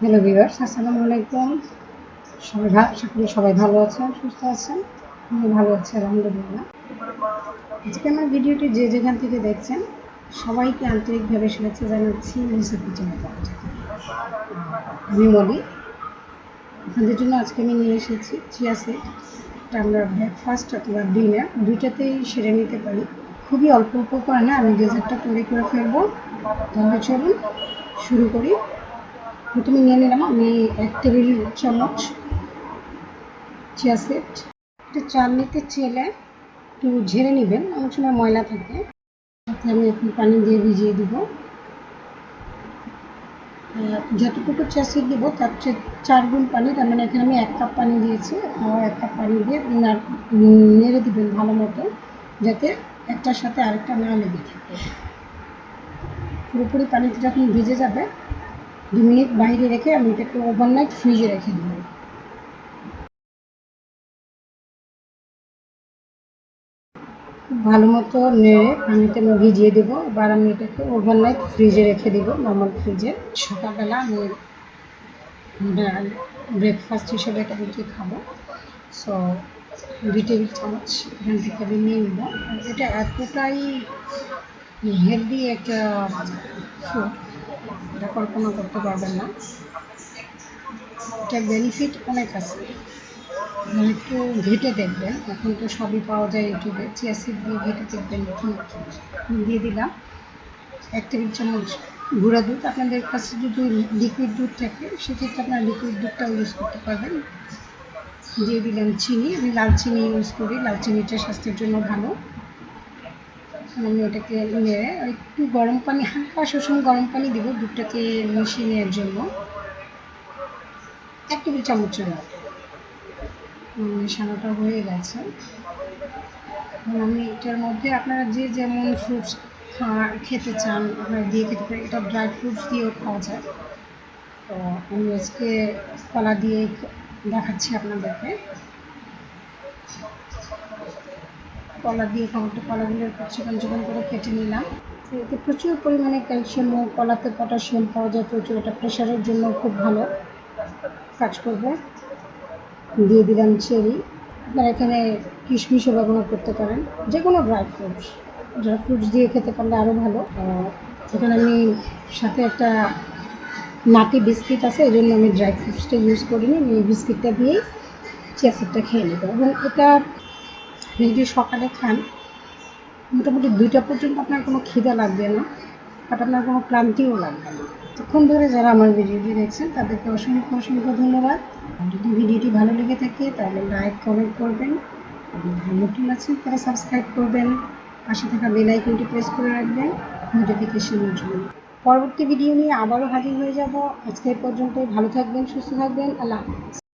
Hello viewers, আসসালামু আলাইকুম। আশা করি সবাই ভালো আছেন, সুস্থ আছেন। আমি ভালো আছি আলহামদুলিল্লাহ। আজকে আমার ভিডিওটি যে যেখান থেকে দেখছেন সবাইকে আন্তরিকভাবে শুভেচ্ছা জানাচ্ছি মুনশেফস কিচেনের পক্ষ থেকে। আমি বলি আপনাদের জন্য আজকে আমি নিয়ে এসেছি চিয়া সিড। এটা আমরা ব্রেকফাস্ট অথবা ডিনার দুইটাতেই সেরে নিতে পারি। খুবই অল্প উপকরণে আমি ডেজার্টটা তৈরি করে ফেলবো। তাহলে চলুন শুরু করি। প্রথমে নিয়ে নিলাম আমি 1 টেবিল চামচ চিয়া সিড। এটা চালনিতে চেলে একটু ঝেড়ে নেবেন, অনেক সময় ময়লা থাকে। সাথে আমি এখন পানি দিয়ে ভিজিয়ে দিব। যতটুকু চিয়া সিড দিব তার চেয়ে 4 গুণ পানি, তার মানে এখানে আমি 1 কাপ পানি দিয়েছি। 1 কাপ পানি দিয়ে নেড়ে দিবেন ভালো মতো, যাতে একটার সাথে আরেকটা না লেগে থাকে। পুরোপুরি পানিতে যখন ভিজে যাবে 2 মিনিট বাইরে রেখে আমি এটাকে ওভারনাইট ফ্রিজে রেখে দেবো। ভালো মতো নেড়ে পানিতে আমি ভিজিয়ে দেবো। এবার আমি এটাকে ওভারনাইট ফ্রিজে রেখে দেব, নর্মাল ফ্রিজে। সকালবেলা আমি ব্রেকফাস্ট হিসেবে এটা রুটি খাবো। সো 2 টেবিল চামচ এখান থেকে আমি নিয়ে নেব। এটা এতটাই হেলদি একটা ফুড, এটা কল্পনা করতে পারবেন না। এটা বেনিফিট অনেক আছে, একটু ঘেটে দেখবেন। এখন তো সবই পাওয়া যায় ইউটিউবে। চিয়া সিড দিয়ে ঘেটে দেখবেন কি দিয়ে দিলাম 1 টেবিল চামচ গুঁড়া দুধ। আপনাদের কাছে যদি লিকুইড দুধ থাকে সেক্ষেত্রে আপনারা লিকুইড দুধটাও ইউজ করতে পারবেন। দিয়ে দিলাম চিনি। আমি লাল চিনি ইউজ করি, লাল চিনিটা স্বাস্থ্যের জন্য ভালো। আমি এটাকে নেড়ে একটু গরম পানি, হালকা সুষম গরম পানি দিব দুধটাকে মিশিয়ে নেওয়ার জন্য। 1 টেবিল চামচের মতো মেশানোটা হয়ে গেছে। আমি এটার মধ্যে আপনারা যে যেমন ফ্রুটস খেতে চান আপনারা দিয়ে খেতে পারেন। এটা ড্রাই ফ্রুটস দিয়েও খাওয়া যায়। তো আমি আজকে কলা দিয়ে দেখাচ্ছি আপনাদেরকে। কলা দিয়ে খাবারটা, কলাগুলো একটু চিকন চিকন করে কেটে নিলাম। এতে প্রচুর পরিমাণে ক্যালসিয়াম ও কলাতে পটাশিয়াম পাওয়া যায় প্রচুর। এটা প্রেশারের জন্য খুব ভালো কাজ করবে। দিয়ে দিলাম চেরি। আপনারা এখানে কিশমিশও ব্যবহার করতে পারেন, যে কোনো ড্রাই ফ্রুটস দিয়ে খেতে পারলে আরও ভালো। এখানে আমি সাথে একটা নাটি বিস্কিট আছে, এই জন্য আমি ড্রাই ফ্রুটসটা ইউজ করিনি। আমি এই বিস্কিটটা দিয়েই চিয়া সিডটা খেয়ে নেব। এবং এটা আপনি যদি সকালে খান মোটামুটি 2টা পর্যন্ত আপনার কোনো খিদা লাগবে না, বাট আপনার কোনো ক্লান্তিও লাগবে না। এতক্ষণ ধরে যারা আমার ভিডিওটি দেখছেন তাদেরকে অসংখ্য অসংখ্য ধন্যবাদ। যদি ভিডিওটি ভালো লেগে থাকে তাহলে লাইক কমেন্ট করবেন, নতুন আছেন তারা সাবস্ক্রাইব করবেন, পাশে থাকা বেল আইকনটি প্রেস করে রাখবেন নোটিফিকেশনের জন্য। পরবর্তী ভিডিও নিয়ে আবারও হাজির হয়ে যাব। আজকে পর্যন্ত ভালো থাকবেন, সুস্থ থাকবেন। আল্লাহ হাফেজ।